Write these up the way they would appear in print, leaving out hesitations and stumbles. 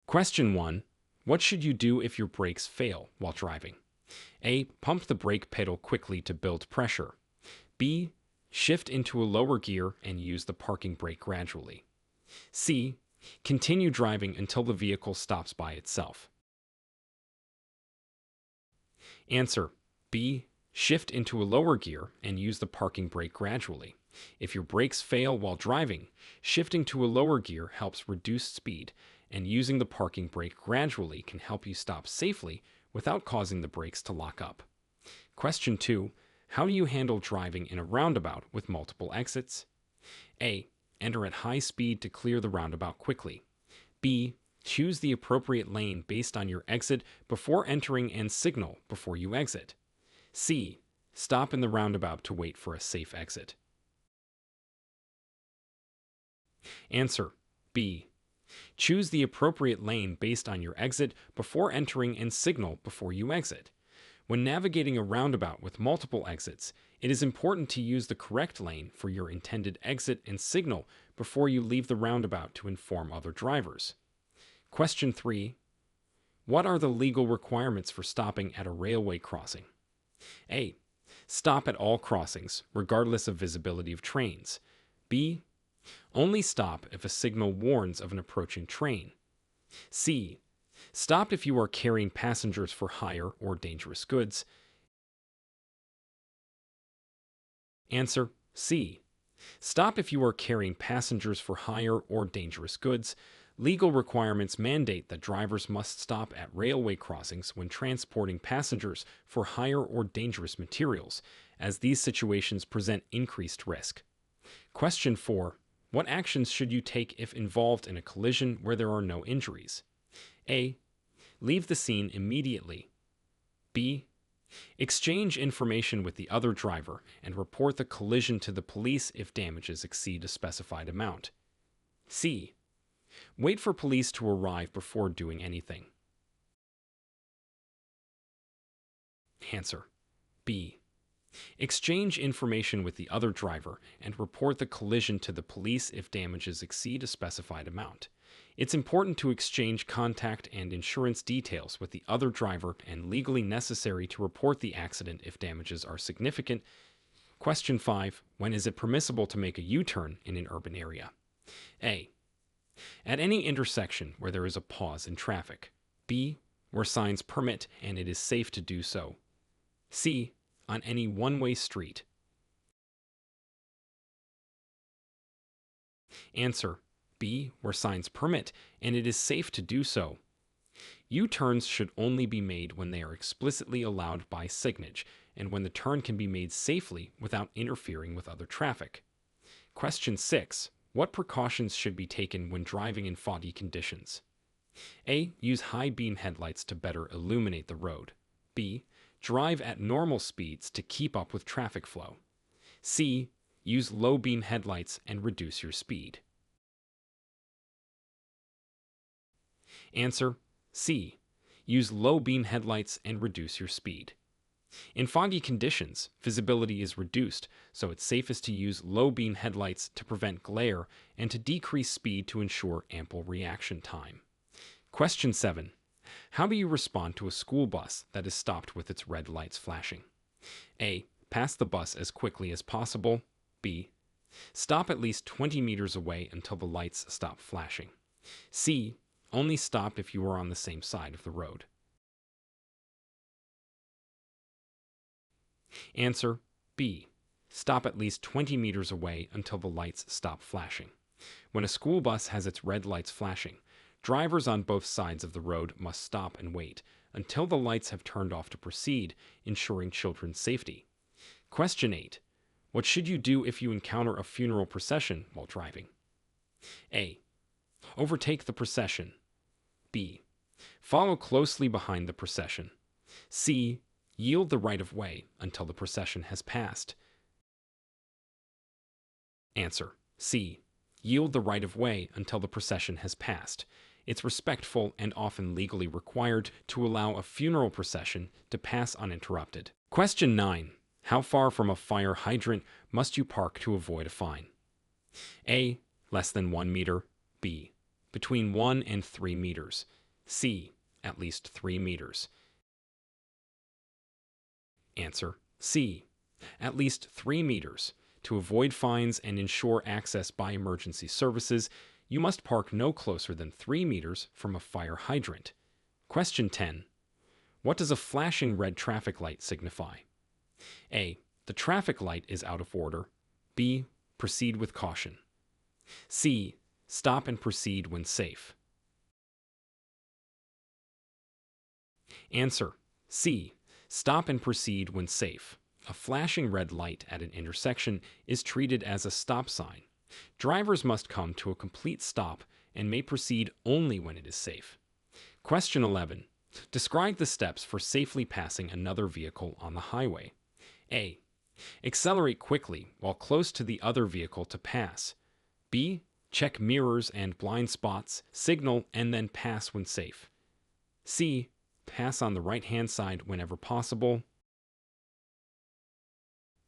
Question 1. What should you do if your brakes fail while driving? A. Pump the brake pedal quickly to build pressure. B. Shift into a lower gear and use the parking brake gradually. C. Continue driving until the vehicle stops by itself. Answer: B. Shift into a lower gear and use the parking brake gradually. If your brakes fail while driving, shifting to a lower gear helps reduce speed, and using the parking brake gradually can help you stop safely without causing the brakes to lock up. Question 2. How do you handle driving in a roundabout with multiple exits? A. Enter at high speed to clear the roundabout quickly. B. Choose the appropriate lane based on your exit before entering and signal before you exit. C. Stop in the roundabout to wait for a safe exit. Answer: B. Choose the appropriate lane based on your exit before entering and signal before you exit. When navigating a roundabout with multiple exits, it is important to use the correct lane for your intended exit and signal before you leave the roundabout to inform other drivers. Question 3. What are the legal requirements for stopping at a railway crossing? A. Stop at all crossings, regardless of visibility of trains. B. Only stop if a signal warns of an approaching train. C. Stop if you are carrying passengers for hire or dangerous goods. Answer: C. Stop if you are carrying passengers for hire or dangerous goods. Legal requirements mandate that drivers must stop at railway crossings when transporting passengers for hire or dangerous materials, as these situations present increased risk. Question 4. What actions should you take if involved in a collision where there are no injuries? A. Leave the scene immediately. B. Exchange information with the other driver and report the collision to the police if damages exceed a specified amount. C. Wait for police to arrive before doing anything. Answer: B. Exchange information with the other driver and report the collision to the police if damages exceed a specified amount. It's important to exchange contact and insurance details with the other driver and legally necessary to report the accident if damages are significant. Question 5. When is it permissible to make a U-turn in an urban area? A. At any intersection where there is a pause in traffic. B. Where signs permit and it is safe to do so. C. On any one-way street. Answer: B. Where signs permit and it is safe to do so. U-turns should only be made when they are explicitly allowed by signage and when the turn can be made safely without interfering with other traffic. Question 6. What precautions should be taken when driving in foggy conditions? A. Use high beam headlights to better illuminate the road. B. Drive at normal speeds to keep up with traffic flow. C. Use low beam headlights and reduce your speed. Answer: C. Use low beam headlights and reduce your speed. In foggy conditions, visibility is reduced, so it's safest to use low beam headlights to prevent glare and to decrease speed to ensure ample reaction time. Question 7. How do you respond to a school bus that is stopped with its red lights flashing? A. Pass the bus as quickly as possible. B. Stop at least 20 meters away until the lights stop flashing. C. Only stop if you are on the same side of the road. Answer: B. Stop at least 20 meters away until the lights stop flashing. When a school bus has its red lights flashing, drivers on both sides of the road must stop and wait until the lights have turned off to proceed, ensuring children's safety. Question 8. What should you do if you encounter a funeral procession while driving? A. Overtake the procession. B. Follow closely behind the procession. C. Yield the right of way until the procession has passed. Answer: C. Yield the right of way until the procession has passed. It's respectful and often legally required to allow a funeral procession to pass uninterrupted. Question 9. How far from a fire hydrant must you park to avoid a fine? A. Less than 1 meter. B. Between 1 and 3 meters. C. At least 3 meters. Answer: C. At least 3 meters. To avoid fines and ensure access by emergency services, you must park no closer than 3 meters from a fire hydrant. Question 10. What does a flashing red traffic light signify? A. The traffic light is out of order. B. Proceed with caution. C. Stop and proceed when safe. Answer: C. Stop and proceed when safe. A flashing red light at an intersection is treated as a stop sign. Drivers must come to a complete stop and may proceed only when it is safe. Question 11. Describe the steps for safely passing another vehicle on the highway. A. Accelerate quickly while close to the other vehicle to pass. B. Check mirrors and blind spots, signal, and then pass when safe. C. Pass on the right-hand side whenever possible.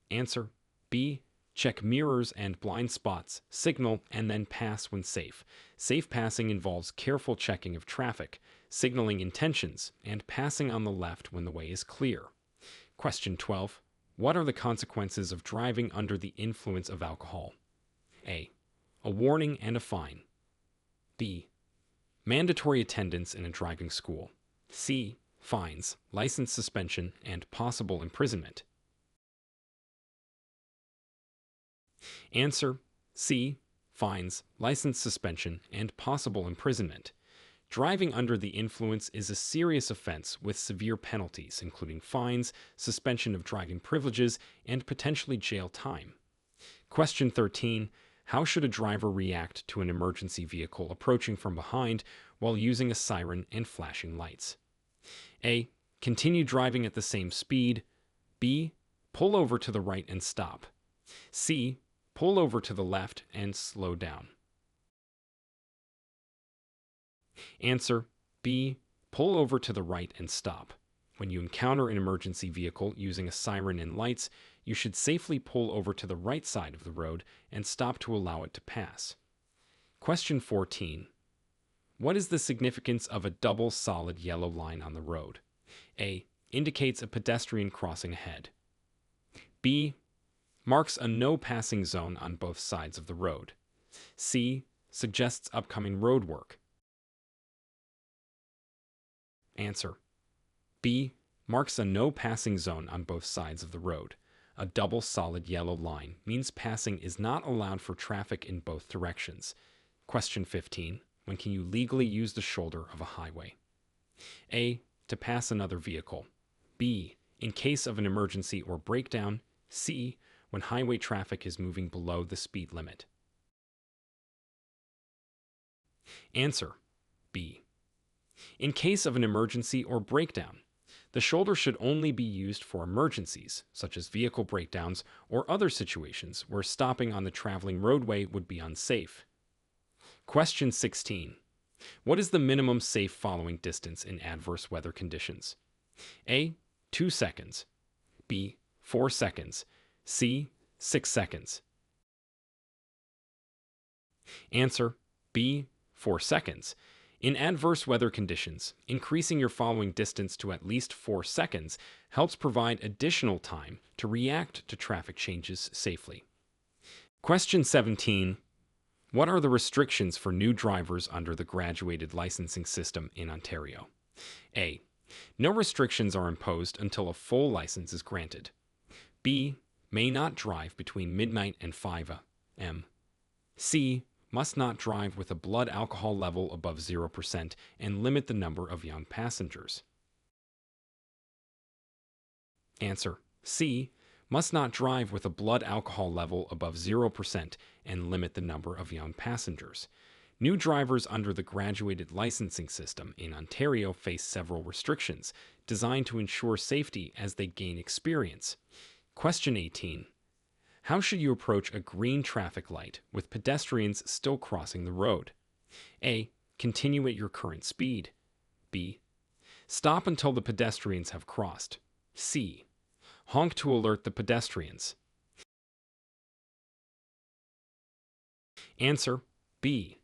Answer: B. Check mirrors and blind spots, signal, and then pass when safe. Safe passing involves careful checking of traffic, signaling intentions, and passing on the left when the way is clear. Question 12. What are the consequences of driving under the influence of alcohol? A. A warning and a fine. B. Mandatory attendance in a driving school. C. Fines, license suspension, and possible imprisonment. Answer: C. Fines, license suspension, and possible imprisonment. Driving under the influence is a serious offense with severe penalties, including fines, suspension of driving privileges, and potentially jail time. Question 13. How should a driver react to an emergency vehicle approaching from behind while using a siren and flashing lights? A. Continue driving at the same speed. B. Pull over to the right and stop. C. Pull over to the left and slow down. Answer: B. Pull over to the right and stop. When you encounter an emergency vehicle using a siren and lights, you should safely pull over to the right side of the road and stop to allow it to pass. Question 14. What is the significance of a double solid yellow line on the road? A. Indicates a pedestrian crossing ahead. B. Marks a no passing zone on both sides of the road. C. Suggests upcoming road work. Answer: B. Marks a no passing zone on both sides of the road. A double solid yellow line means passing is not allowed for traffic in both directions. Question 15. When can you legally use the shoulder of a highway? A. To pass another vehicle. B. In case of an emergency or breakdown. C. When highway traffic is moving below the speed limit. Answer: B. In case of an emergency or breakdown. The shoulder should only be used for emergencies, such as vehicle breakdowns or other situations where stopping on the traveling roadway would be unsafe. Question 16. What is the minimum safe following distance in adverse weather conditions? A. 2 seconds. B. 4 seconds. C. 6 seconds. Answer: B. 4 seconds. In adverse weather conditions, increasing your following distance to at least 4 seconds helps provide additional time to react to traffic changes safely. Question 17. What are the restrictions for new drivers under the graduated licensing system in Ontario? A. No restrictions are imposed until a full license is granted. B. May not drive between midnight and 5 a.m. C. Must not drive with a blood alcohol level above 0% and limit the number of young passengers. Answer: C. Must not drive with a blood alcohol level above 0% and limit the number of young passengers. New drivers under the graduated licensing system in Ontario face several restrictions designed to ensure safety as they gain experience. Question 18. How should you approach a green traffic light with pedestrians still crossing the road? A. Continue at your current speed. B. Stop until the pedestrians have crossed. C. Honk to alert the pedestrians. Answer: B.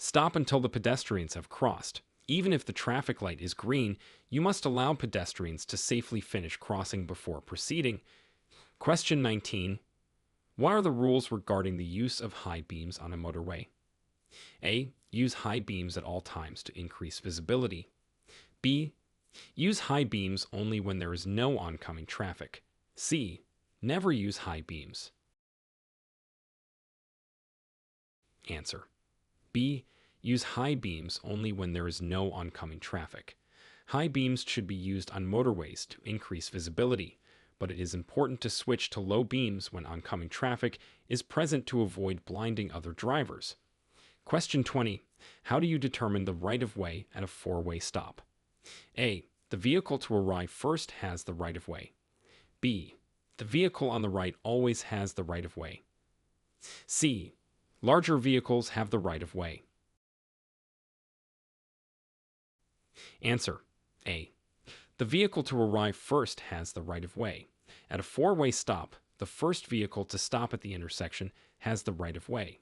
Stop until the pedestrians have crossed. Even if the traffic light is green, you must allow pedestrians to safely finish crossing before proceeding. Question 19. What are the rules regarding the use of high beams on a motorway? A. Use high beams at all times to increase visibility. B. Use high beams only when there is no oncoming traffic. C. Never use high beams. Answer. B. Use high beams only when there is no oncoming traffic. High beams should be used on motorways to increase visibility, but it is important to switch to low beams when oncoming traffic is present to avoid blinding other drivers. Question 20. How do you determine the right-of-way at a four-way stop? A. The vehicle to arrive first has the right-of-way. B. The vehicle on the right always has the right-of-way. C. Larger vehicles have the right-of-way. Answer. A. The vehicle to arrive first has the right-of-way. At a four-way stop, the first vehicle to stop at the intersection has the right-of-way.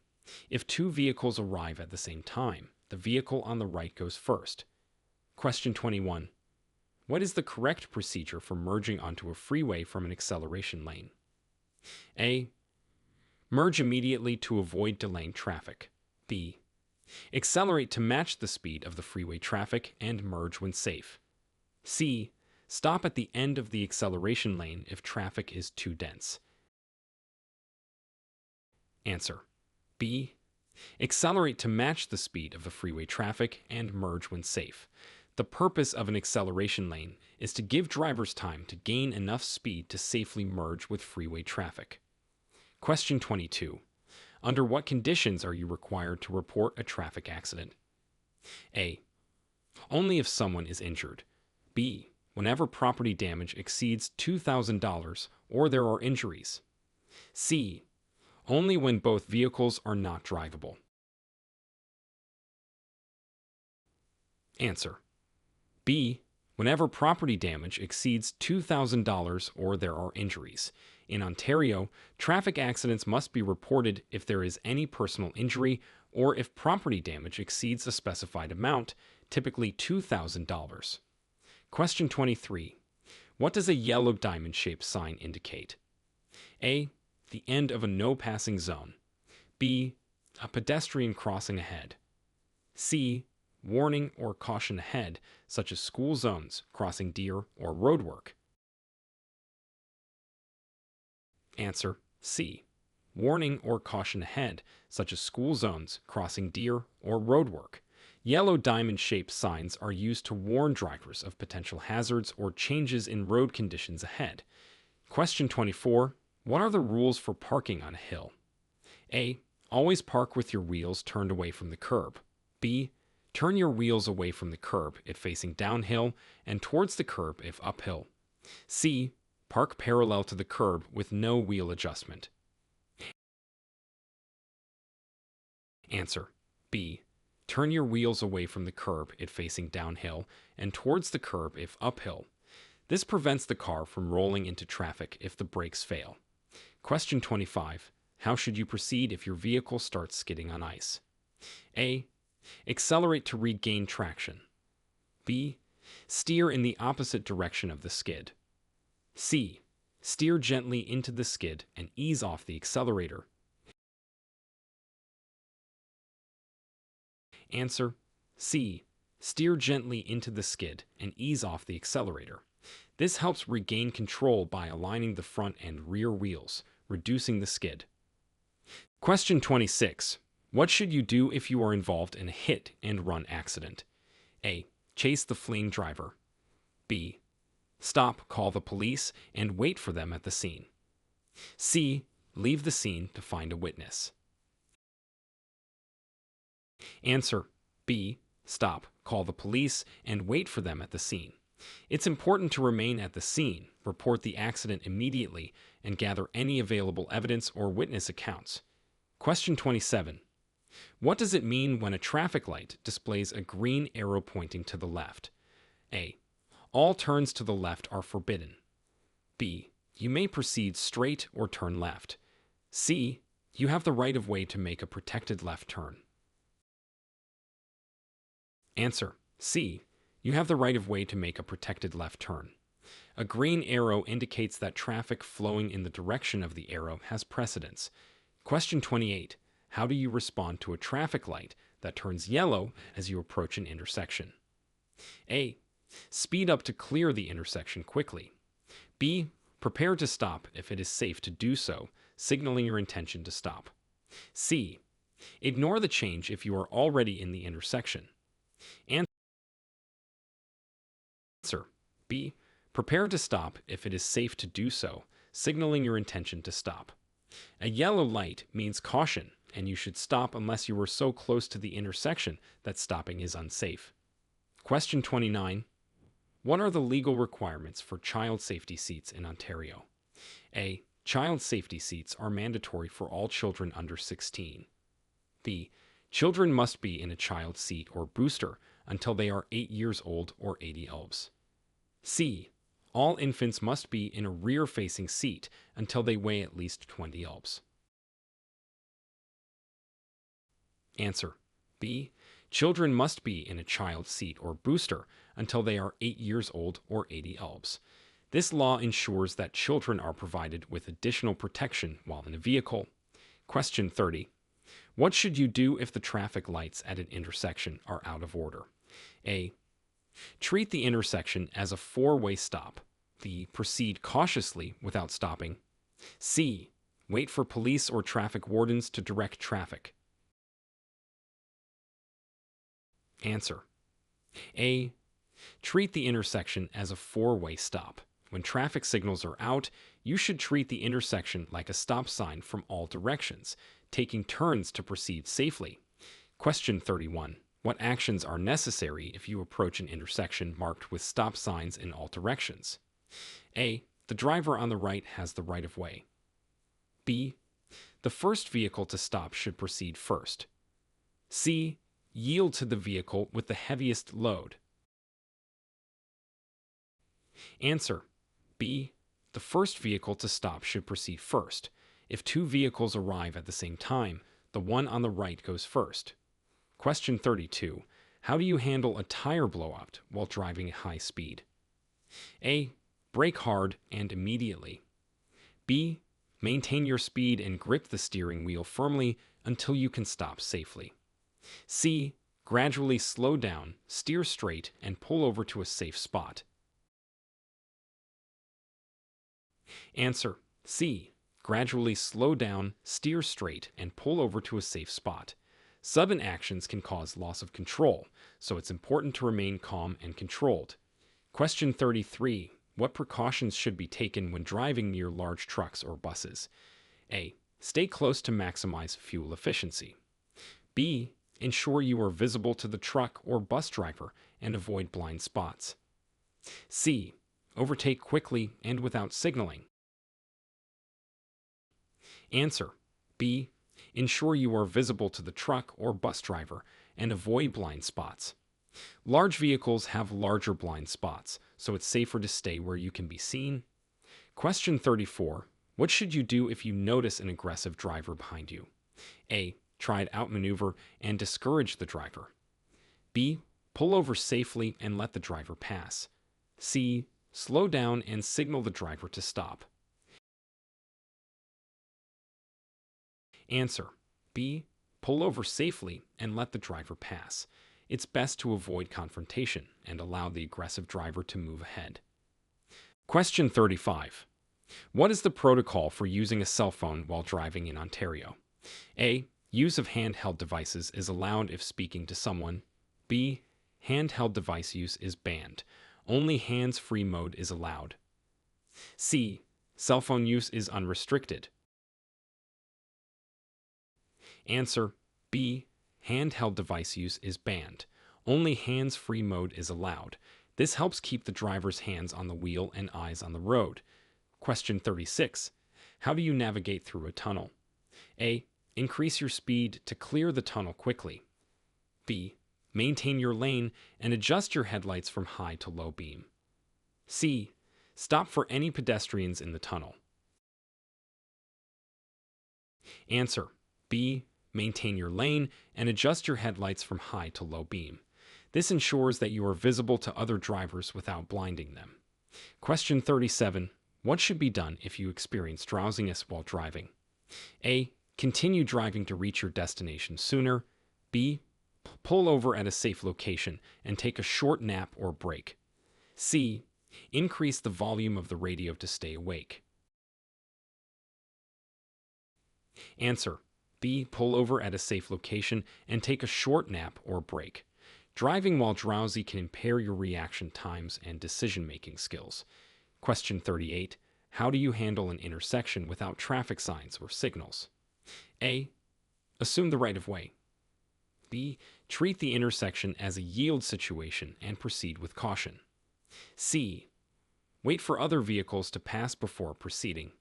If two vehicles arrive at the same time, the vehicle on the right goes first. Question 21. What is the correct procedure for merging onto a freeway from an acceleration lane? A. Merge immediately to avoid delaying traffic. B. Accelerate to match the speed of the freeway traffic and merge when safe. C. Stop at the end of the acceleration lane if traffic is too dense. Answer. B. Accelerate to match the speed of the freeway traffic and merge when safe. The purpose of an acceleration lane is to give drivers time to gain enough speed to safely merge with freeway traffic. Question 22. Under what conditions are you required to report a traffic accident? A. Only if someone is injured. B. Whenever property damage exceeds $2,000 or there are injuries. C. Only when both vehicles are not drivable. Answer. B. Whenever property damage exceeds $2,000 or there are injuries. In Ontario, traffic accidents must be reported if there is any personal injury or if property damage exceeds a specified amount, typically $2,000. Question 23. What does a yellow diamond-shaped sign indicate? A. The end of a no-passing zone. B. A pedestrian crossing ahead. C. Warning or caution ahead, such as school zones, crossing deer, or roadwork. Answer. C. Warning or caution ahead, such as school zones, crossing deer, or roadwork. Yellow diamond-shaped signs are used to warn drivers of potential hazards or changes in road conditions ahead. Question 24. What are the rules for parking on a hill? A. Always park with your wheels turned away from the curb. B. Turn your wheels away from the curb if facing downhill and towards the curb if uphill. C. Park parallel to the curb with no wheel adjustment. Answer. B. Turn your wheels away from the curb if facing downhill and towards the curb if uphill. This prevents the car from rolling into traffic if the brakes fail. Question 25. How should you proceed if your vehicle starts skidding on ice? A. Accelerate to regain traction. B. Steer in the opposite direction of the skid. C. Steer gently into the skid and ease off the accelerator. Answer. C. Steer gently into the skid and ease off the accelerator. This helps regain control by aligning the front and rear wheels, reducing the skid. Question 26. What should you do if you are involved in a hit-and-run accident? A. Chase the fleeing driver. B. Stop, call the police, and wait for them at the scene. C. Leave the scene to find a witness. Answer. B. Stop, call the police, and wait for them at the scene. It's important to remain at the scene, report the accident immediately, and gather any available evidence or witness accounts. Question 27. What does it mean when a traffic light displays a green arrow pointing to the left? A. All turns to the left are forbidden. B. You may proceed straight or turn left. C. You have the right of way to make a protected left turn. Answer: C. You have the right of way to make a protected left turn. A green arrow indicates that traffic flowing in the direction of the arrow has precedence. Question 28. How do you respond to a traffic light that turns yellow as you approach an intersection? A. Speed up to clear the intersection quickly. B. Prepare to stop if it is safe to do so, signaling your intention to stop. C. Ignore the change if you are already in the intersection. Answer: B. Prepare to stop if it is safe to do so, signaling your intention to stop. A yellow light means caution, and you should stop unless you are so close to the intersection that stopping is unsafe. Question 29. What are the legal requirements for child safety seats in Ontario? A. Child safety seats are mandatory for all children under 16. B. Children must be in a child seat or booster until they are 8 years old or 80 elves. C. All infants must be in a rear-facing seat until they weigh at least 20 elves. Answer: B. Children must be in a child seat or booster until they are 8 years old or 80 elves. This law ensures that children are provided with additional protection while in a vehicle. Question 30. What should you do if the traffic lights at an intersection are out of order? A. Treat the intersection as a four-way stop. B. Proceed cautiously without stopping. C. Wait for police or traffic wardens to direct traffic. Answer: A. Treat the intersection as a four-way stop. When traffic signals are out, you should treat the intersection like a stop sign from all directions, taking turns to proceed safely. Question 31. What actions are necessary if you approach an intersection marked with stop signs in all directions? A. The driver on the right has the right of way. B. The first vehicle to stop should proceed first. C. Yield to the vehicle with the heaviest load. Answer: B. The first vehicle to stop should proceed first. If two vehicles arrive at the same time, the one on the right goes first. Question 32. How do you handle a tire blowout while driving at high speed? A. Brake hard and immediately. B. Maintain your speed and grip the steering wheel firmly until you can stop safely. C. Gradually slow down, steer straight, and pull over to a safe spot. Answer: C. Gradually slow down, steer straight, and pull over to a safe spot. Sudden actions can cause loss of control, so it's important to remain calm and controlled. Question 33. What precautions should be taken when driving near large trucks or buses? A. Stay close to maximize fuel efficiency. B. Ensure you are visible to the truck or bus driver and avoid blind spots. C. Overtake quickly and without signaling. Answer: B. Ensure you are visible to the truck or bus driver and avoid blind spots. Large vehicles have larger blind spots, so it's safer to stay where you can be seen. Question 34. What should you do if you notice an aggressive driver behind you? A. Try to outmaneuver and discourage the driver. B. Pull over safely and let the driver pass. C. Slow down and signal the driver to stop. Answer: B. Pull over safely and let the driver pass. It's best to avoid confrontation and allow the aggressive driver to move ahead. Question 35. What is the protocol for using a cell phone while driving in Ontario? A. Use of handheld devices is allowed if speaking to someone. B. Handheld device use is banned. Only hands-free mode is allowed. C. Cell phone use is unrestricted. Answer: B. Handheld device use is banned. Only hands-free mode is allowed. This helps keep the driver's hands on the wheel and eyes on the road. Question 36. How do you navigate through a tunnel? A. Increase your speed to clear the tunnel quickly. B. Maintain your lane and adjust your headlights from high to low beam. C. Stop for any pedestrians in the tunnel. Answer: B. Maintain your lane and adjust your headlights from high to low beam. This ensures that you are visible to other drivers without blinding them. Question 37. What should be done if you experience drowsiness while driving? A. Continue driving to reach your destination sooner. B. Pull over at a safe location and take a short nap or break. C. Increase the volume of the radio to stay awake. Answer. B. Pull over at a safe location and take a short nap or break. Driving while drowsy can impair your reaction times and decision-making skills. Question 38. How do you handle an intersection without traffic signs or signals? A. Assume the right of way. B. Treat the intersection as a yield situation and proceed with caution. C. Wait for other vehicles to pass before proceeding.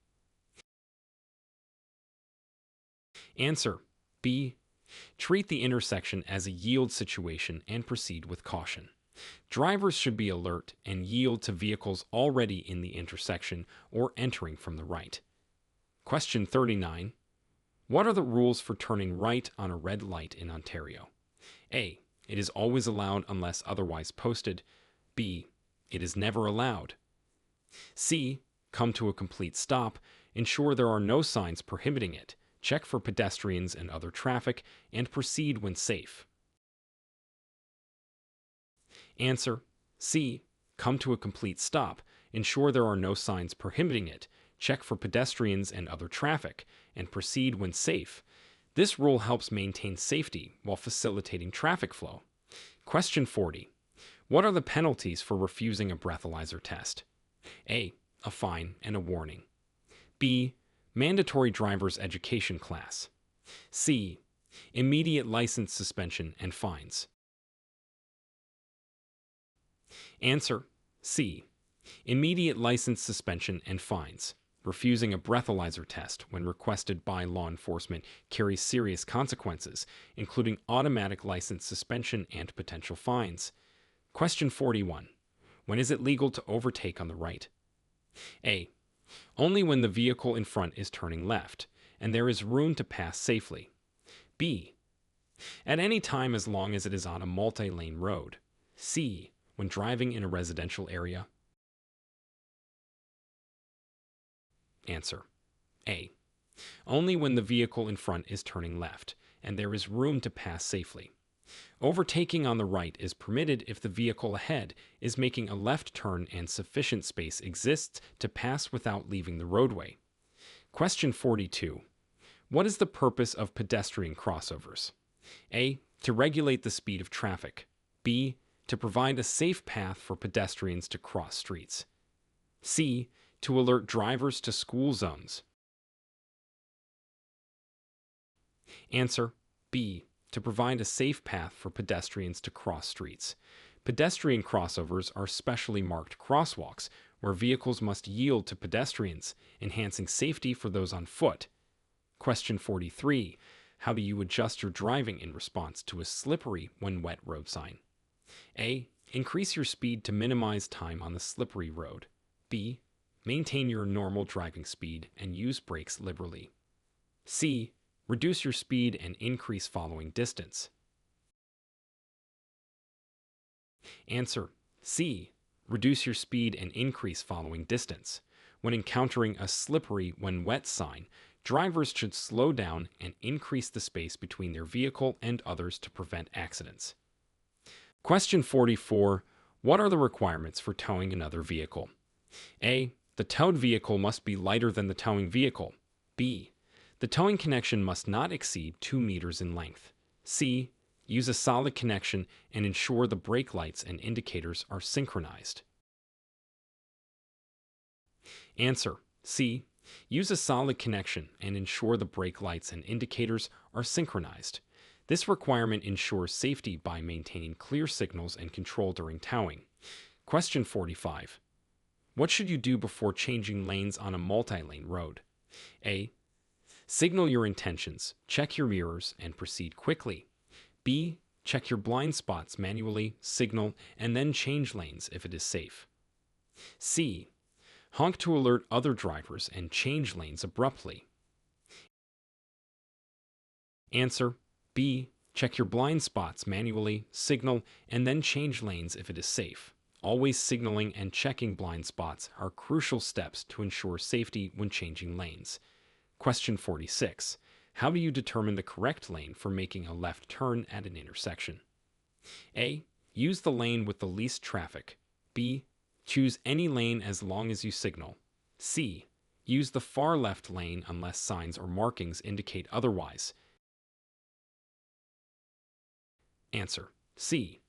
Answer. B. Treat the intersection as a yield situation and proceed with caution. Drivers should be alert and yield to vehicles already in the intersection or entering from the right. Question 39. What are the rules for turning right on a red light in Ontario? A. It is always allowed unless otherwise posted. B. It is never allowed. C. Come to a complete stop. Ensure there are no signs prohibiting it. Check for pedestrians and other traffic, and proceed when safe. Answer. C. Come to a complete stop. Ensure there are no signs prohibiting it. Check for pedestrians and other traffic, and proceed when safe. This rule helps maintain safety while facilitating traffic flow. Question 40. What are the penalties for refusing a breathalyzer test? A. A fine and a warning. B. Mandatory driver's education class. C. Immediate license suspension and fines. Answer. C. Immediate license suspension and fines. Refusing a breathalyzer test when requested by law enforcement carries serious consequences, including automatic license suspension and potential fines. Question 41. When is it legal to overtake on the right? A. Only when the vehicle in front is turning left, and there is room to pass safely. B. At any time as long as it is on a multi-lane road. C. When driving in a residential area. Answer. A. Only when the vehicle in front is turning left, and there is room to pass safely. Overtaking on the right is permitted if the vehicle ahead is making a left turn and sufficient space exists to pass without leaving the roadway. Question 42. What is the purpose of pedestrian crossovers? A. To regulate the speed of traffic. B. To provide a safe path for pedestrians to cross streets. C. To alert drivers to school zones. Answer. B. To provide a safe path for pedestrians to cross streets. Pedestrian crossovers are specially marked crosswalks where vehicles must yield to pedestrians, enhancing safety for those on foot. Question 43. How do you adjust your driving in response to a slippery when wet road sign? A. Increase your speed to minimize time on the slippery road. B. Maintain your normal driving speed and use brakes liberally. C. Reduce your speed and increase following distance. Answer. C. Reduce your speed and increase following distance. When encountering a slippery when wet sign, drivers should slow down and increase the space between their vehicle and others to prevent accidents. Question 44. What are the requirements for towing another vehicle? A. The towed vehicle must be lighter than the towing vehicle. B. The towing connection must not exceed 2 meters in length. C. Use a solid connection and ensure the brake lights and indicators are synchronized. Answer. C. Use a solid connection and ensure the brake lights and indicators are synchronized. This requirement ensures safety by maintaining clear signals and control during towing. Question 45. What should you do before changing lanes on a multi-lane road? A. Signal your intentions, check your mirrors, and proceed quickly. B. Check your blind spots manually, signal, and then change lanes if it is safe. C. Honk to alert other drivers and change lanes abruptly. Answer. B. Check your blind spots manually, signal, and then change lanes if it is safe. Always signaling and checking blind spots are crucial steps to ensure safety when changing lanes. Question 46. How do you determine the correct lane for making a left turn at an intersection? A. Use the lane with the least traffic. B. Choose any lane as long as you signal. C. Use the far left lane unless signs or markings indicate otherwise. Answer. C.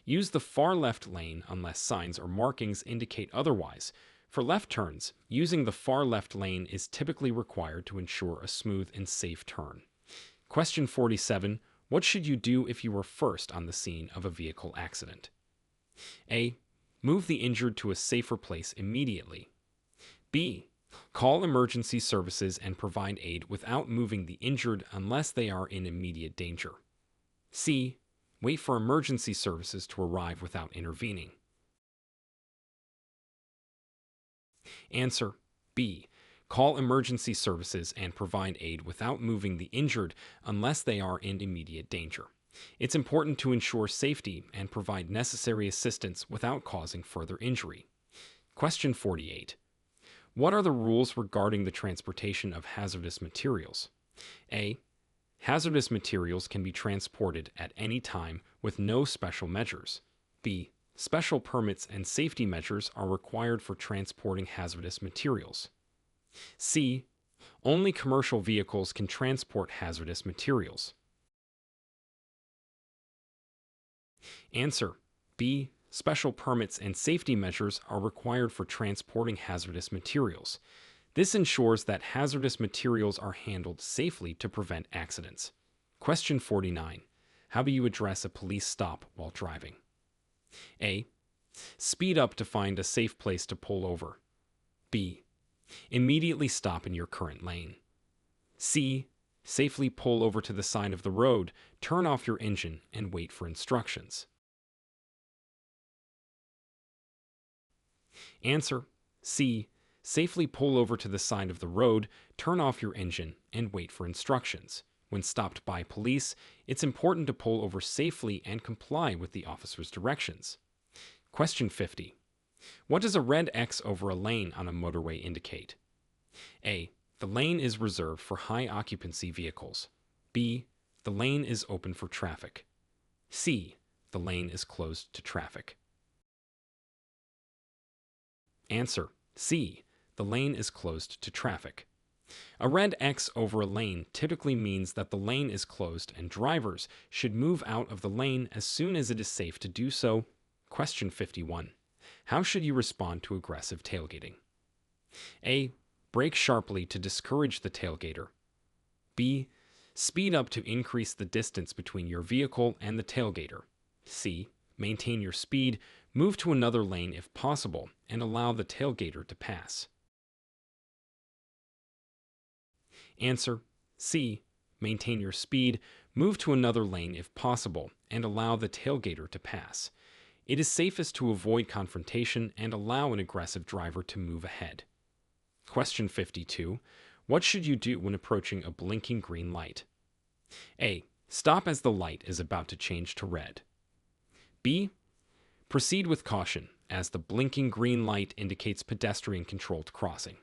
Use the far left lane unless signs or markings indicate otherwise. For left turns, using the far left lane is typically required to ensure a smooth and safe turn. Question 47. What should you do if you were first on the scene of a vehicle accident? A. Move the injured to a safer place immediately. B. Call emergency services and provide aid without moving the injured unless they are in immediate danger. C. Wait for emergency services to arrive without intervening. Answer. B. Call emergency services and provide aid without moving the injured unless they are in immediate danger. It's important to ensure safety and provide necessary assistance without causing further injury. Question 48. What are the rules regarding the transportation of hazardous materials? A. Hazardous materials can be transported at any time with no special measures. B. Special permits and safety measures are required for transporting hazardous materials. C. Only commercial vehicles can transport hazardous materials. Answer. B. Special permits and safety measures are required for transporting hazardous materials. This ensures that hazardous materials are handled safely to prevent accidents. Question 49. How do you address a police stop while driving? A. Speed up to find a safe place to pull over. B. Immediately stop in your current lane. C. Safely pull over to the side of the road, turn off your engine, and wait for instructions. Answer. C. Safely pull over to the side of the road, turn off your engine, and wait for instructions. When stopped by police, it's important to pull over safely and comply with the officer's directions. Question 50. What does a red X over a lane on a motorway indicate? A. The lane is reserved for high occupancy vehicles. B. The lane is open for traffic. C. The lane is closed to traffic. Answer. C. The lane is closed to traffic. A red X over a lane typically means that the lane is closed and drivers should move out of the lane as soon as it is safe to do so. Question 51. How should you respond to aggressive tailgating? A. Brake sharply to discourage the tailgater. B. Speed up to increase the distance between your vehicle and the tailgater. C. Maintain your speed, move to another lane if possible, and allow the tailgater to pass. Answer. C. Maintain your speed, move to another lane if possible, and allow the tailgater to pass. It is safest to avoid confrontation and allow an aggressive driver to move ahead. Question 52. What should you do when approaching a blinking green light? A. Stop as the light is about to change to red. B. Proceed with caution, as the blinking green light indicates pedestrian-controlled crossing.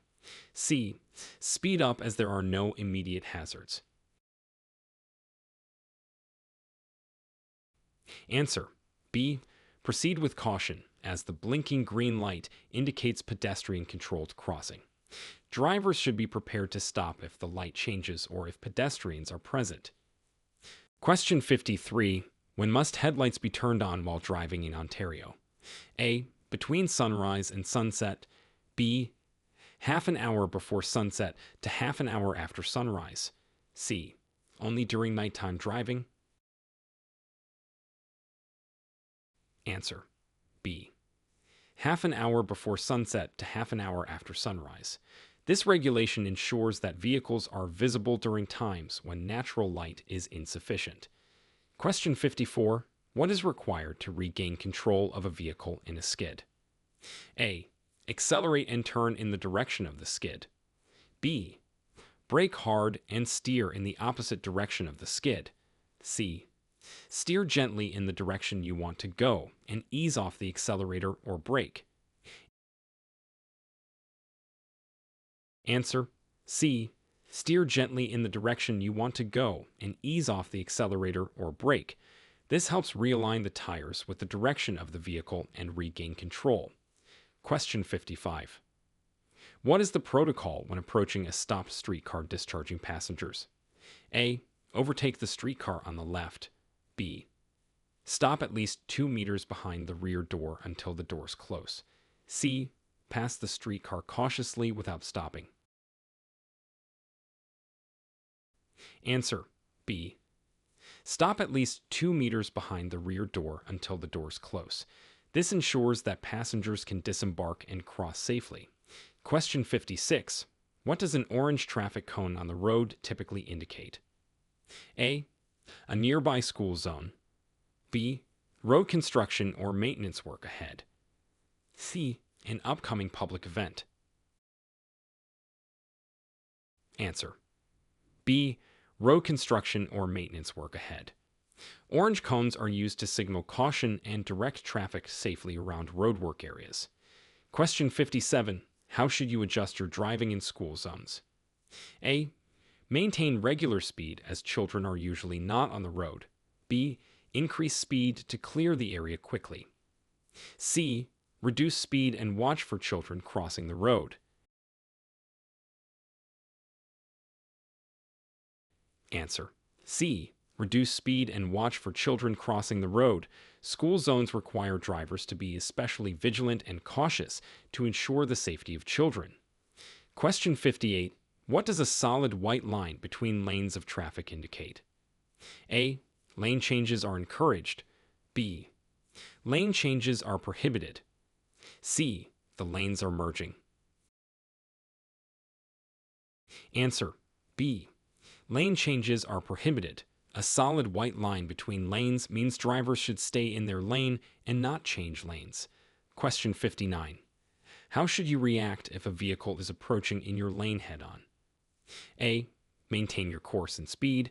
C. Speed up as there are no immediate hazards. Answer. B. Proceed with caution, as the blinking green light indicates pedestrian-controlled crossing. Drivers should be prepared to stop if the light changes or if pedestrians are present. Question 53. When must headlights be turned on while driving in Ontario? A. Between sunrise and sunset. B. Half an hour before sunset to half an hour after sunrise. C. Only during nighttime driving. Answer. B. Half an hour before sunset to half an hour after sunrise. This regulation ensures that vehicles are visible during times when natural light is insufficient. Question 54. What is required to regain control of a vehicle in a skid? A. Accelerate and turn in the direction of the skid. B. Brake hard and steer in the opposite direction of the skid. C. Steer gently in the direction you want to go and ease off the accelerator or brake. Answer C. Steer gently in the direction you want to go and ease off the accelerator or brake. This helps realign the tires with the direction of the vehicle and regain control. Question 55. What is the protocol when approaching a stopped streetcar discharging passengers? A. Overtake the streetcar on the left. B. Stop at least 2 meters behind the rear door until the doors close. C. Pass the streetcar cautiously without stopping. Answer B. Stop at least 2 meters behind the rear door until the doors close. This ensures that passengers can disembark and cross safely. Question 56. What does an orange traffic cone on the road typically indicate? A. A nearby school zone. B. Road construction or maintenance work ahead. C. An upcoming public event. Answer B. Road construction or maintenance work ahead. Orange cones are used to signal caution and direct traffic safely around roadwork areas. Question 57. How should you adjust your driving in school zones? A. Maintain regular speed as children are usually not on the road. B. Increase speed to clear the area quickly. C. Reduce speed and watch for children crossing the road. Answer C. Reduce speed and watch for children crossing the road. School zones require drivers to be especially vigilant and cautious to ensure the safety of children. Question 58. What does a solid white line between lanes of traffic indicate? A. Lane changes are encouraged. B. Lane changes are prohibited. C. The lanes are merging. Answer B. Lane changes are prohibited. A solid white line between lanes means drivers should stay in their lane and not change lanes. Question 59. How should you react if a vehicle is approaching in your lane head-on? A. Maintain your course and speed.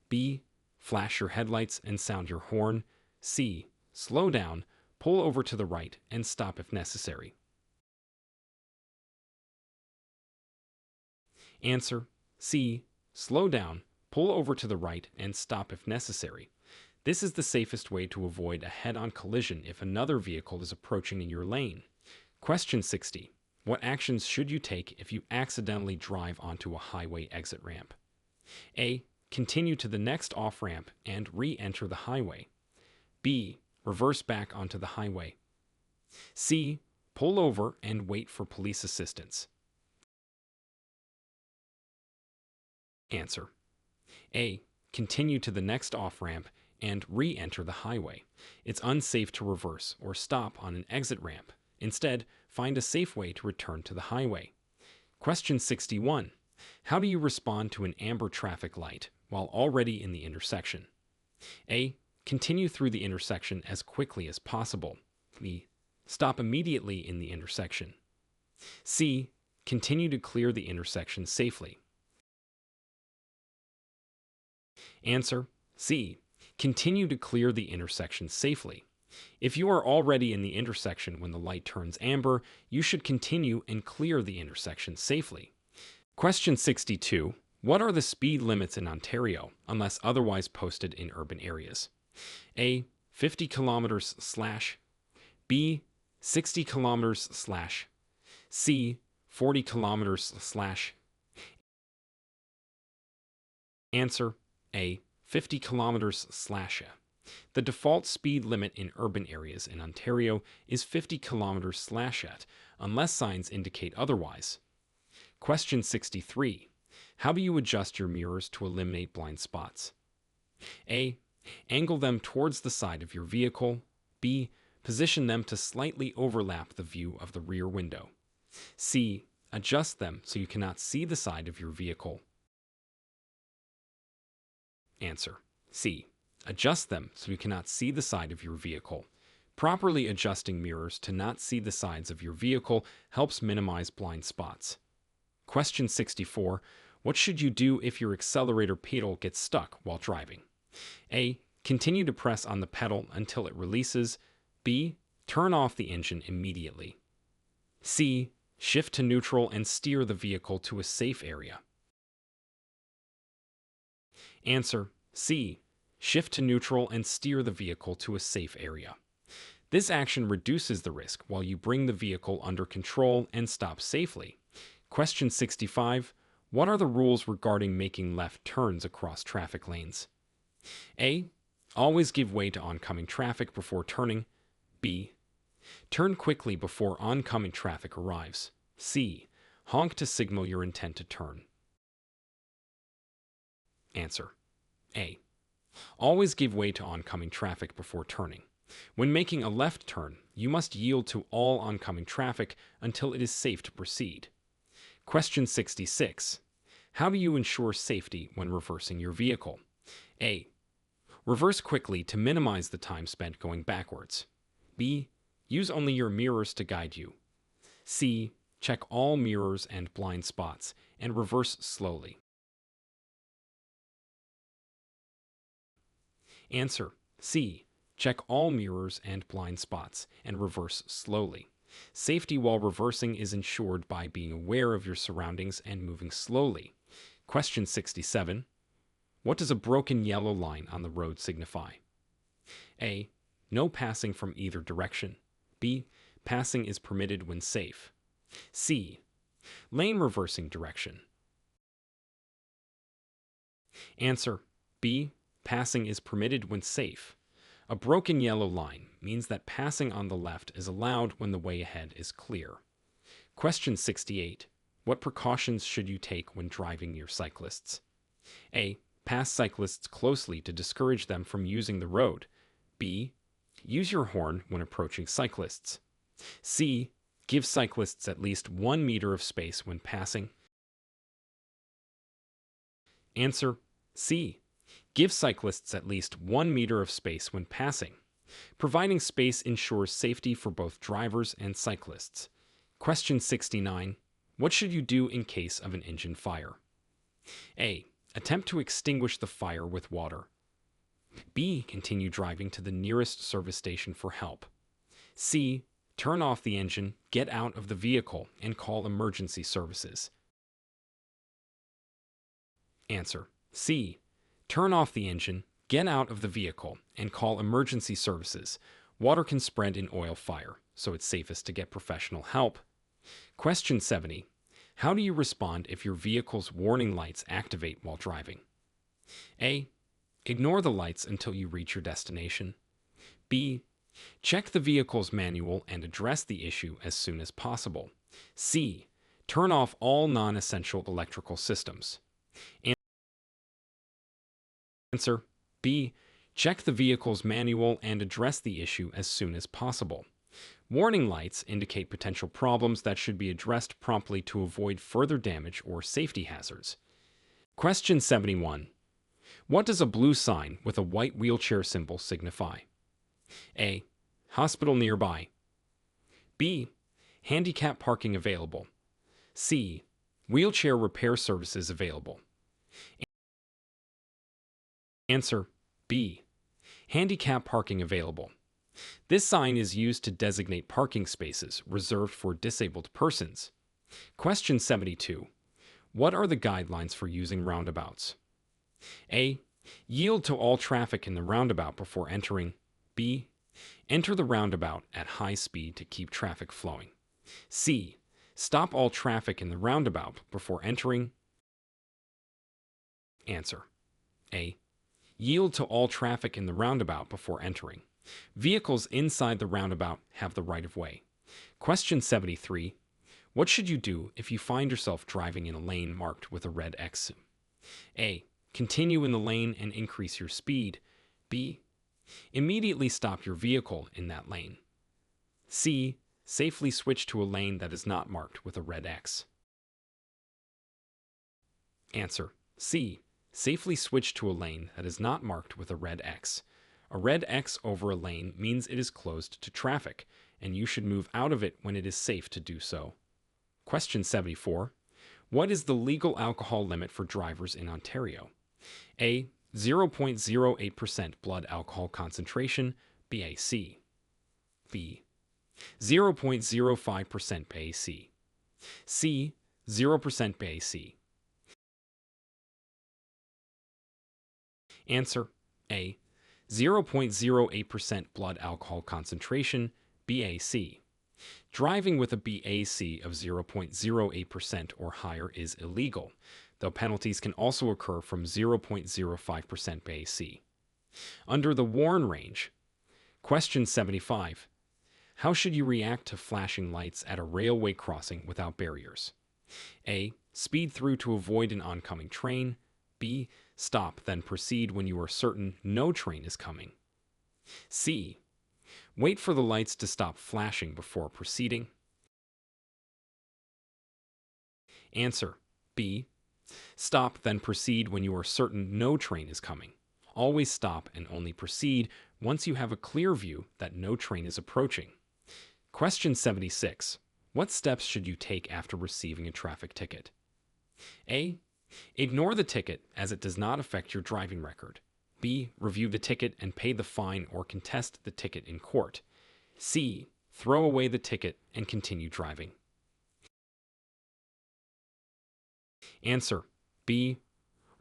B. Flash your headlights and sound your horn. C. Slow down, pull over to the right, and stop if necessary. Answer C. Slow down, pull over to the right, and stop if necessary. This is the safest way to avoid a head-on collision if another vehicle is approaching in your lane. Question 60. What actions should you take if you accidentally drive onto a highway exit ramp? A. Continue to the next off-ramp and re-enter the highway. B. Reverse back onto the highway. C. Pull over and wait for police assistance. Answer A. Continue to the next off-ramp and re-enter the highway. It's unsafe to reverse or stop on an exit ramp. Instead, find a safe way to return to the highway. Question 61. How do you respond to an amber traffic light while already in the intersection? A. Continue through the intersection as quickly as possible. B. Stop immediately in the intersection. C. Continue to clear the intersection safely. Answer C. Continue to clear the intersection safely. If you are already in the intersection when the light turns amber, you should continue and clear the intersection safely. Question 62. What are the speed limits in Ontario, unless otherwise posted in urban areas? A. 50 kilometers slash. B. 60 kilometers slash. C. 40 kilometers slash. Answer A. 50 kilometers slash. The default speed limit in urban areas in Ontario is 50 kilometers slash at, unless signs indicate otherwise. Question 63. How do you adjust your mirrors to eliminate blind spots? A. Angle them towards the side of your vehicle. B. Position them to slightly overlap the view of the rear window. C. Adjust them so you cannot see the side of your vehicle. Answer C. Adjust them so you cannot see the side of your vehicle. Properly adjusting mirrors to not see the sides of your vehicle helps minimize blind spots. Question 64. What should you do if your accelerator pedal gets stuck while driving? A. Continue to press on the pedal until it releases. B. Turn off the engine immediately. C. Shift to neutral and steer the vehicle to a safe area. Answer: C. Shift to neutral and steer the vehicle to a safe area. This action reduces the risk while you bring the vehicle under control and stop safely. Question 65. What are the rules regarding making left turns across traffic lanes? A. Always give way to oncoming traffic before turning. B. Turn quickly before oncoming traffic arrives. C. Honk to signal your intent to turn. Answer: A. Always give way to oncoming traffic before turning. When making a left turn, you must yield to all oncoming traffic until it is safe to proceed. Question 66. How do you ensure safety when reversing your vehicle? A. Reverse quickly to minimize the time spent going backwards. B. Use only your mirrors to guide you. C. Check all mirrors and blind spots and reverse slowly. Answer: C. Check all mirrors and blind spots and reverse slowly. Safety while reversing is ensured by being aware of your surroundings and moving slowly. Question 67. What does a broken yellow line on the road signify? A. No passing from either direction. B. Passing is permitted when safe. C. Lane reversing direction. Answer: B. Passing is permitted when safe. A broken yellow line means that passing on the left is allowed when the way ahead is clear. Question 68. What precautions should you take when driving near cyclists? A. Pass cyclists closely to discourage them from using the road. B. Use your horn when approaching cyclists. C. Give cyclists at least 1 meter of space when passing. Answer: C. Give cyclists at least 1 meter of space when passing. Providing space ensures safety for both drivers and cyclists. Question 69. What should you do in case of an engine fire? A. Attempt to extinguish the fire with water. B. Continue driving to the nearest service station for help. C. Turn off the engine, get out of the vehicle, and call emergency services. Answer: C. Turn off the engine, get out of the vehicle, and call emergency services. Water can spread in oil fire, so it's safest to get professional help. Question 70. How do you respond if your vehicle's warning lights activate while driving? A. Ignore the lights until you reach your destination. B. Check the vehicle's manual and address the issue as soon as possible. C. Turn off all non-essential electrical systems. Answer: B. Check the vehicle's manual and address the issue as soon as possible. Warning lights indicate potential problems that should be addressed promptly to avoid further damage or safety hazards. Question 71. What does a blue sign with a white wheelchair symbol signify? A. Hospital nearby. B. Handicap parking available. C. Wheelchair repair services available. Answer: B. Handicap parking available. This sign is used to designate parking spaces reserved for disabled persons. Question 72. What are the guidelines for using roundabouts? A. Yield to all traffic in the roundabout before entering. B. Enter the roundabout at high speed to keep traffic flowing. C. Stop all traffic in the roundabout before entering. Answer: A. Yield to all traffic in the roundabout before entering. Vehicles inside the roundabout have the right of way. Question 73. What should you do if you find yourself driving in a lane marked with a red X? A. Continue in the lane and increase your speed. B. Immediately stop your vehicle in that lane. C. Safely switch to a lane that is not marked with a red X. Answer: C. Safely switch to a lane that is not marked with a red X. A red X over a lane means it is closed to traffic, and you should move out of it when it is safe to do so. Question 74. What is the legal alcohol limit for drivers in Ontario? A. 0.08% blood alcohol concentration, BAC. B. 0.05% BAC. C. 0% BAC. Answer A. 0.08% blood alcohol concentration, BAC. Driving with a BAC of 0.08% or higher is illegal, though penalties can also occur from 0.05% BAC. Under the warn range, question 75. How should you react to flashing lights at a railway crossing without barriers? A. Speed through to avoid an oncoming train. B. Stop, then proceed when you are certain no train is coming. C. Wait for the lights to stop flashing before proceeding. Answer B. Stop, then proceed when you are certain no train is coming. Always stop and only proceed once you have a clear view that no train is approaching. Question 76. What steps should you take after receiving a traffic ticket? A. Ignore the ticket as it does not affect your driving record. B. Review the ticket and pay the fine or contest the ticket in court. C. Throw away the ticket and continue driving. Answer B.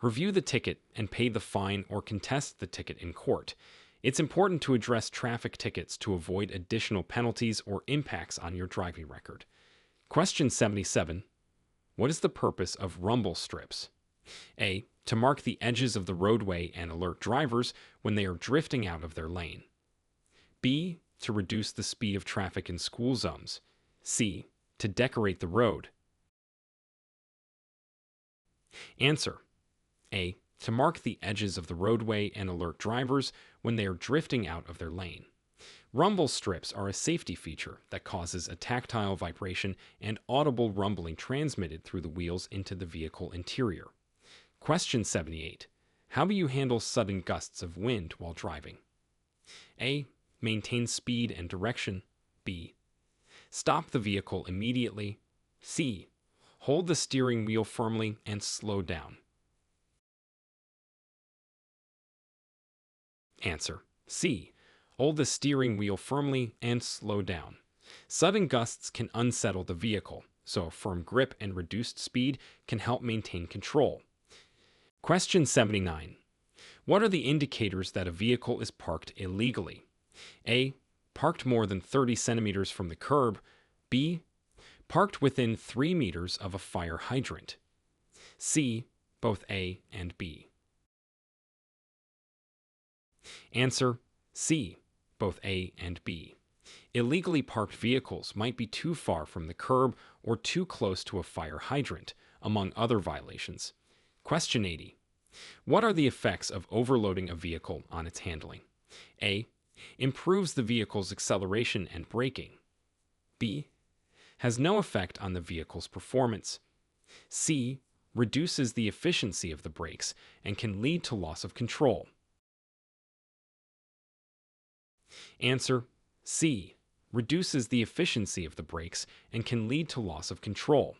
Review the ticket and pay the fine or contest the ticket in court. It's important to address traffic tickets to avoid additional penalties or impacts on your driving record. Question 77. What is the purpose of rumble strips? A. To mark the edges of the roadway and alert drivers when they are drifting out of their lane. B. To reduce the speed of traffic in school zones. C. To decorate the road. Answer A. To mark the edges of the roadway and alert drivers when they are drifting out of their lane. Rumble strips are a safety feature that causes a tactile vibration and audible rumbling transmitted through the wheels into the vehicle interior. Question 78. How do you handle sudden gusts of wind while driving? A. Maintain speed and direction. B. Stop the vehicle immediately. C. Hold the steering wheel firmly and slow down. Answer C. Hold the steering wheel firmly and slow down. Sudden gusts can unsettle the vehicle, so a firm grip and reduced speed can help maintain control. Question 79. What are the indicators that a vehicle is parked illegally? A. Parked more than 30 centimeters from the curb. B. Parked within 3 meters of a fire hydrant. C. Both A and B. Answer C. Both A and B. Illegally parked vehicles might be too far from the curb or too close to a fire hydrant, among other violations. Question 80. What are the effects of overloading a vehicle on its handling? A. Improves the vehicle's acceleration and braking. B. Has no effect on the vehicle's performance. C. Reduces the efficiency of the brakes and can lead to loss of control. Answer C. Reduces the efficiency of the brakes and can lead to loss of control.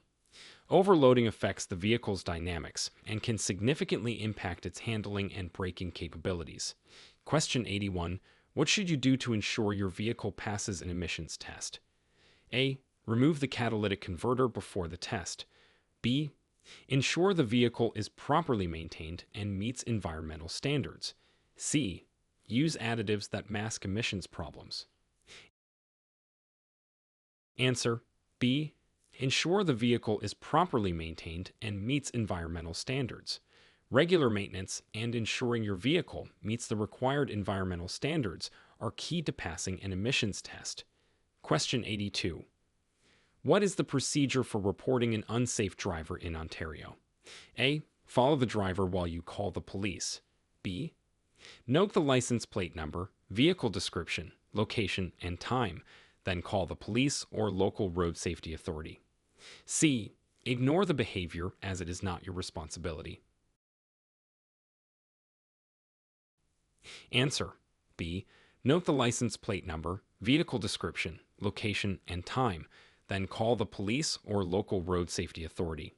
Overloading affects the vehicle's dynamics and can significantly impact its handling and braking capabilities. Question 81. What should you do to ensure your vehicle passes an emissions test? A. Remove the catalytic converter before the test. B. Ensure the vehicle is properly maintained and meets environmental standards. C. Use additives that mask emissions problems. Answer B. Ensure the vehicle is properly maintained and meets environmental standards. Regular maintenance and ensuring your vehicle meets the required environmental standards are key to passing an emissions test. Question 82. What is the procedure for reporting an unsafe driver in Ontario? A. Follow the driver while you call the police. B. Note the license plate number, vehicle description, location, and time, then call the police or local road safety authority. C. Ignore the behavior as it is not your responsibility. Answer B. Note the license plate number, vehicle description, location, and time, then call the police or local road safety authority.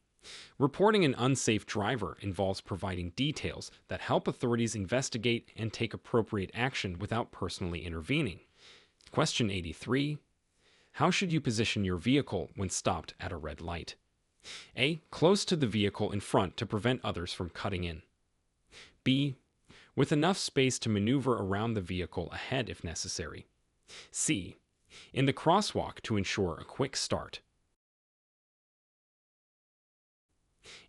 Reporting an unsafe driver involves providing details that help authorities investigate and take appropriate action without personally intervening. Question 83. How should you position your vehicle when stopped at a red light? A. Close to the vehicle in front to prevent others from cutting in. B. With enough space to maneuver around the vehicle ahead if necessary. C. In the crosswalk to ensure a quick start.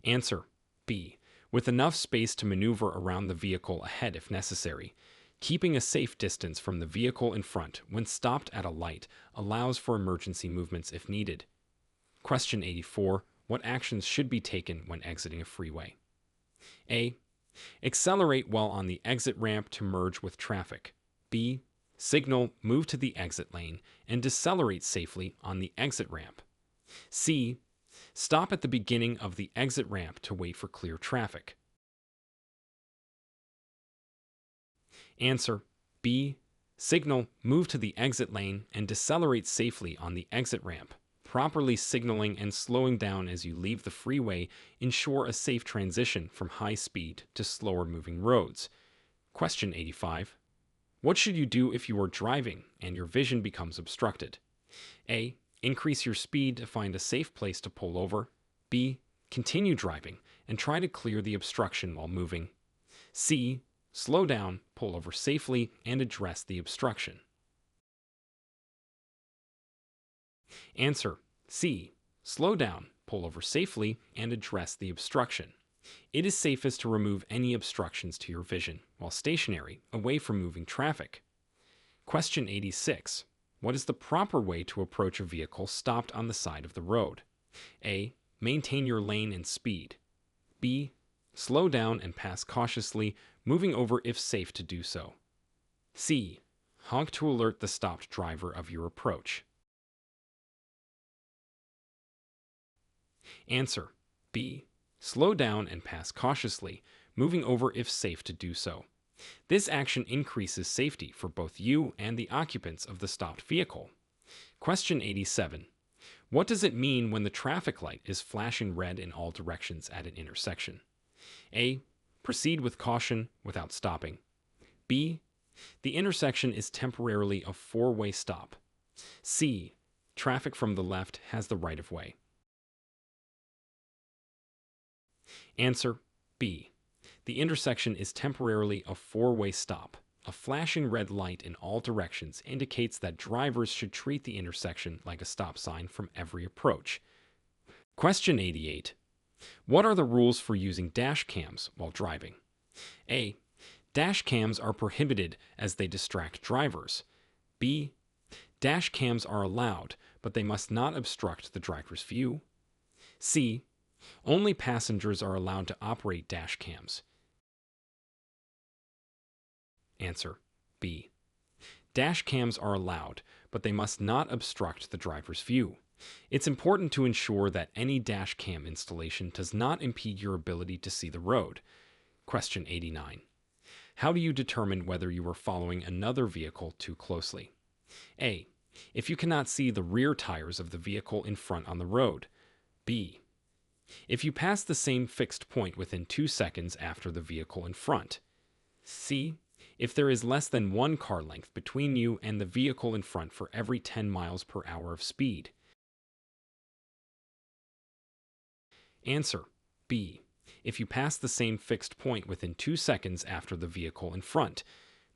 Answer. B. With enough space to maneuver around the vehicle ahead if necessary. Keeping a safe distance from the vehicle in front when stopped at a light allows for emergency movements if needed. Question 84. What actions should be taken when exiting a freeway? A. Accelerate while on the exit ramp to merge with traffic. B. Signal, move to the exit lane, and decelerate safely on the exit ramp. C. Stop at the beginning of the exit ramp to wait for clear traffic. Answer. B. Signal, move to the exit lane, and decelerate safely on the exit ramp. Properly signaling and slowing down as you leave the freeway ensure a safe transition from high speed to slower moving roads. Question 85. What should you do if you are driving and your vision becomes obstructed? A. Increase your speed to find a safe place to pull over. B. Continue driving and try to clear the obstruction while moving. C. Slow down, pull over safely, and address the obstruction. Answer. C. Slow down, pull over safely, and address the obstruction. It is safest to remove any obstructions to your vision while stationary, away from moving traffic. Question 86. What is the proper way to approach a vehicle stopped on the side of the road? A. Maintain your lane and speed. B. Slow down and pass cautiously, moving over if safe to do so. C. Honk to alert the stopped driver of your approach. Answer. B. Slow down and pass cautiously, moving over if safe to do so. This action increases safety for both you and the occupants of the stopped vehicle. Question 87. What does it mean when the traffic light is flashing red in all directions at an intersection? A. Proceed with caution without stopping. B. The intersection is temporarily a four-way stop. C. Traffic from the left has the right of way. Answer. B. The intersection is temporarily a four-way stop. A flashing red light in all directions indicates that drivers should treat the intersection like a stop sign from every approach. Question 88. What are the rules for using dash cams while driving? A. Dash cams are prohibited as they distract drivers. B. Dash cams are allowed, but they must not obstruct the driver's view. C. Only passengers are allowed to operate dash cams. Answer. B. Dash cams are allowed, but they must not obstruct the driver's view. It's important to ensure that any dash cam installation does not impede your ability to see the road. Question 89. How do you determine whether you are following another vehicle too closely? A. If you cannot see the rear tires of the vehicle in front on the road. B. If you pass the same fixed point within 2 seconds after the vehicle in front. C. If there is less than 1 car length between you and the vehicle in front for every 10 miles per hour of speed. Answer. B. If you pass the same fixed point within 2 seconds after the vehicle in front.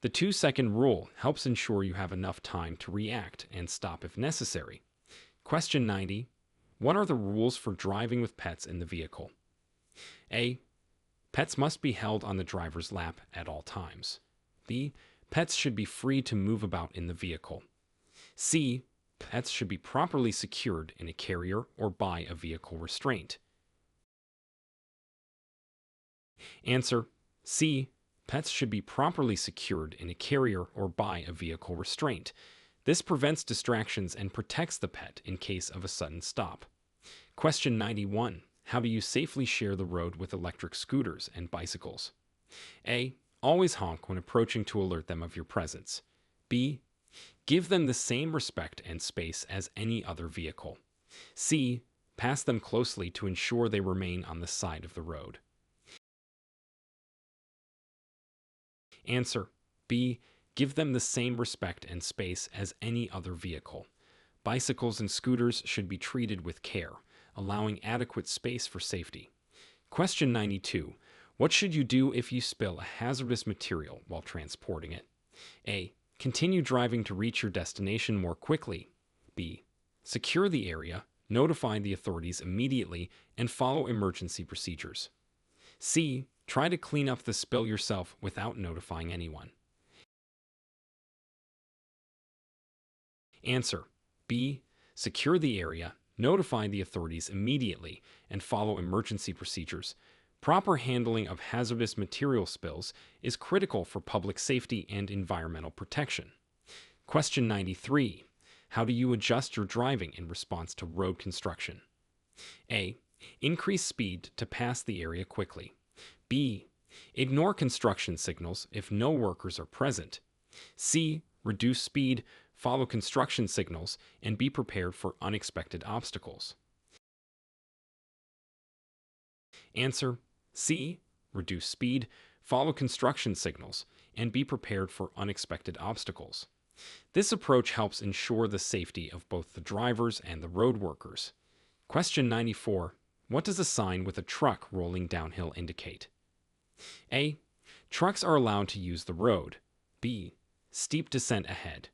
The 2-second rule helps ensure you have enough time to react and stop if necessary. Question 90. What are the rules for driving with pets in the vehicle? A. Pets must be held on the driver's lap at all times. B. Pets should be free to move about in the vehicle. C. Pets should be properly secured in a carrier or by a vehicle restraint. Answer. C. Pets should be properly secured in a carrier or by a vehicle restraint. This prevents distractions and protects the pet in case of a sudden stop. Question 91. How do you safely share the road with electric scooters and bicycles? A. Always honk when approaching to alert them of your presence. B. Give them the same respect and space as any other vehicle. C. Pass them closely to ensure they remain on the side of the road. Answer B. Give them the same respect and space as any other vehicle. Bicycles and scooters should be treated with care, allowing adequate space for safety. Question 92. What should you do if you spill a hazardous material while transporting it? A. Continue driving to reach your destination more quickly. B. Secure the area, notify the authorities immediately, and follow emergency procedures. C. Try to clean up the spill yourself without notifying anyone. Answer B. Secure the area, notify the authorities immediately, and follow emergency procedures. Proper handling of hazardous material spills is critical for public safety and environmental protection. Question 93. How do you adjust your driving in response to road construction? A. Increase speed to pass the area quickly. B. Ignore construction signals if no workers are present. C. Reduce speed, follow construction signals, and be prepared for unexpected obstacles. Answer C. Reduce speed, follow construction signals, and be prepared for unexpected obstacles. This approach helps ensure the safety of both the drivers and the road workers. Question 94. What does a sign with a truck rolling downhill indicate? A. Trucks are allowed to use the road. B. Steep descent ahead.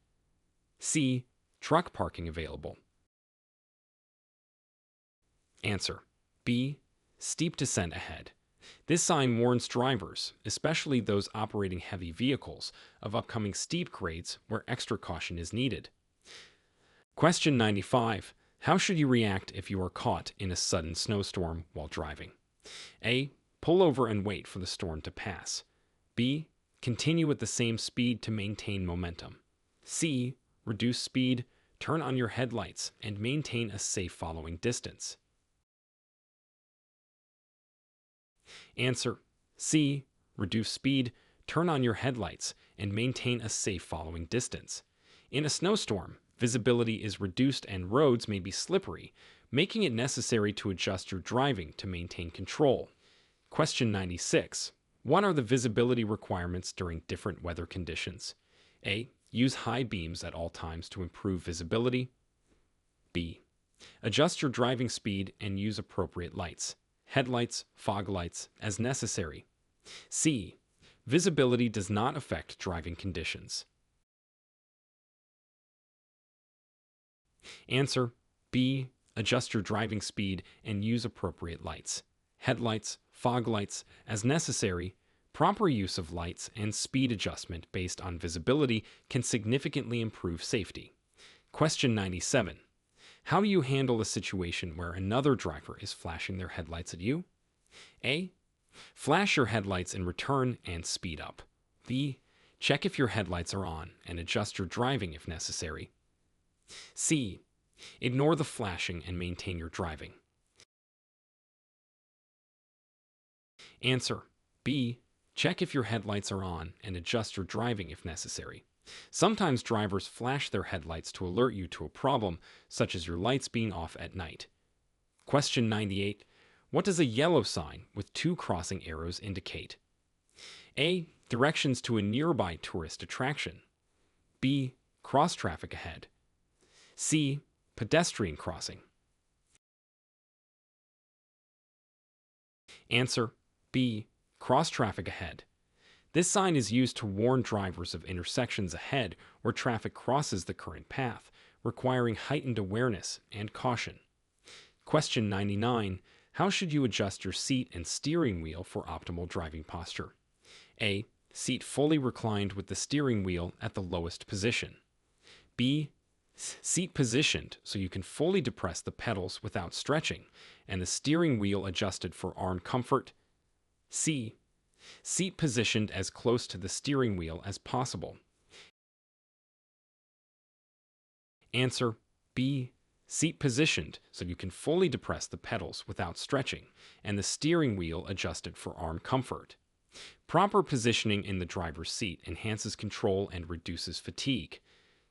C. Truck parking available. Answer B. Steep descent ahead. This sign warns drivers, especially those operating heavy vehicles, of upcoming steep grades where extra caution is needed. Question 95. How should you react if you are caught in a sudden snowstorm while driving? A. Pull over and wait for the storm to pass. B. Continue at the same speed to maintain momentum. C. Reduce speed, turn on your headlights, and maintain a safe following distance. Answer C. Reduce speed, turn on your headlights, and maintain a safe following distance. In a snowstorm, visibility is reduced and roads may be slippery, making it necessary to adjust your driving to maintain control. Question 96. What are the visibility requirements during different weather conditions? A. Use high beams at all times to improve visibility. B. Adjust your driving speed and use appropriate lights, headlights, fog lights, as necessary. C. Visibility does not affect driving conditions. Answer B. Adjust your driving speed and use appropriate lights, headlights, fog lights, as necessary. Proper use of lights and speed adjustment based on visibility can significantly improve safety. Question 97. How do you handle a situation where another driver is flashing their headlights at you? A. Flash your headlights in return and speed up. B. Check if your headlights are on and adjust your driving if necessary. C. Ignore the flashing and maintain your driving. Answer B. Check if your headlights are on and adjust your driving if necessary. Sometimes drivers flash their headlights to alert you to a problem, such as your lights being off at night. Question 98. What does a yellow sign with two crossing arrows indicate? A. Directions to a nearby tourist attraction. B. Cross traffic ahead. C. Pedestrian crossing. Answer B. Cross traffic ahead. This sign is used to warn drivers of intersections ahead where traffic crosses the current path, requiring heightened awareness and caution. Question 99. How should you adjust your seat and steering wheel for optimal driving posture? A. Seat fully reclined with the steering wheel at the lowest position. B. Seat positioned so you can fully depress the pedals without stretching, and the steering wheel adjusted for arm comfort. C. Seat positioned as close to the steering wheel as possible. Answer B. Seat positioned so you can fully depress the pedals without stretching, and the steering wheel adjusted for arm comfort. Proper positioning in the driver's seat enhances control and reduces fatigue.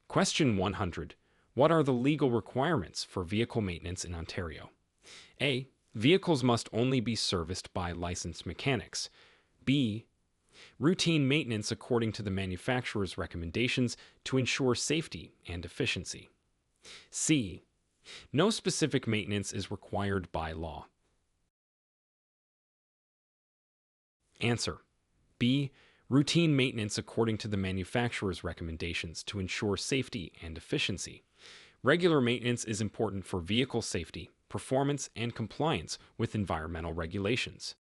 Question 100. What are the legal requirements for vehicle maintenance in Ontario? A. Vehicles must only be serviced by licensed mechanics. B. Routine maintenance according to the manufacturer's recommendations to ensure safety and efficiency. C. No specific maintenance is required by law. Answer. B. Routine maintenance according to the manufacturer's recommendations to ensure safety and efficiency. Regular maintenance is important for vehicle safety, performance, and compliance with environmental regulations.